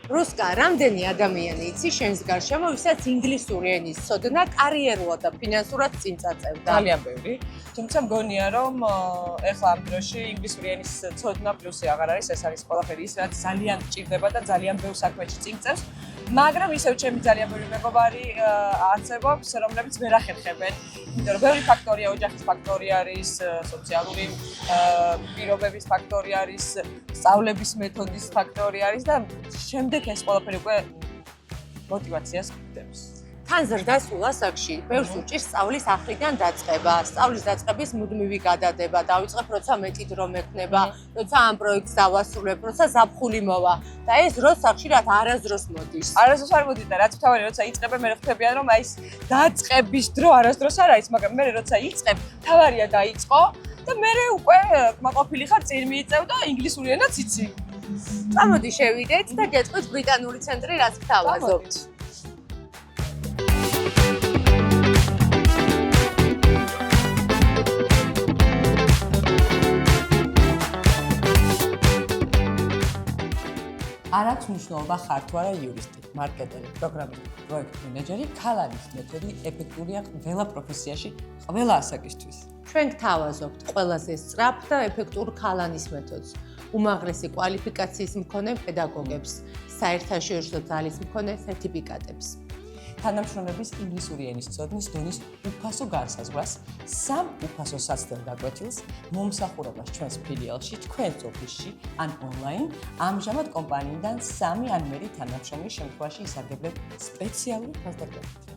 რუსკა, რამდენი ადამიანი იცი შენს გარშემო, ვისაც ინგლისური ენის ცოდნა კარიერულად და ფინანსურად წინ წაწევდა? ძალიან ბევრი. თუმცა მგონია, რომ ეხლა ამ დროში ინგლისური ენის ცოდნა პლუსი აღარ არის, ეს არის ყველაფერი ის, რაც ძალიან გჭირდება და ძალიან ბევრ საქმეში წინ წევს. მაგრამ ისევ ჩემი ძალიან ბევრი მეგობარი არსებობს, რომლებიც ვერ ახერხებენ. იმიტომ რომ ბევრი ფაქტორია, ოჯახის ფაქტორი არის, სოციალური პირობების ფაქტორი არის, სწავლების მეთოდის ფაქტორი არის და შემდეგ ეს ყველაფერი უკვე мотивაციას გდებს. თან ზრდას სულ ასაკში, ბევრს უჭირს სწავლის ახლიდან დაწყება, სწავლის დაწყების მუდმივი გადადება, დავიწყებ, როცა მეტი დრო მექნება, როცა ამ პროექტს დავასრულებ, როცა ზაფხული მოვა და ეს დროს ხშირად არასდროს მოდის. არასდროს არ მოდის და რაც თავი როცა იწყებენ, მე ხვდებიან, რომ აი ეს დაწყების დრო არასდროს არ არის, მაგრამ მე როცა იწყებ, თავარია დაიწყო და მე უკვე კმაყოფილი ხარ წინ მიიწევ და ინგლისური ენაც იცი. წამოდი შევიდეთ და გეტყვით ბრიტანული ცენტრი რაც გთავაზობთ. არ აქვს მნიშვნელობა ხარ თუ არა იურისტი, მარკეტერი, პროგრამერი, პროექტ მენეჯერი, ქალანის მეთოდი ეფექტურია ყველა პროფესიაში, ყველა ასაკისთვის. ჩვენ გთავაზობთ ყველაზე სწრაფ და ეფექტურ ქალანის მეთოდს, უმაღლესი კვალიფიკაციის მქონე პედაგოგებს, საერთაშორისო ძალის მქონე სერტიფიკატებს. თანამშრომლების ინგლისური ენის ცოდნის დონის უფასო განსაზღვრას, 3 უფასო საცდელ გაკვეთილს, მომსახურებას ჩვენს ფილიალში, თქვენს ოფისში ან ონლაინ, ამჟამად კომპანიიდან 3 ან მეტი თანამშრომლის შემთხვევაში ისარგებლეთ სპეციალური ფასდარგებით.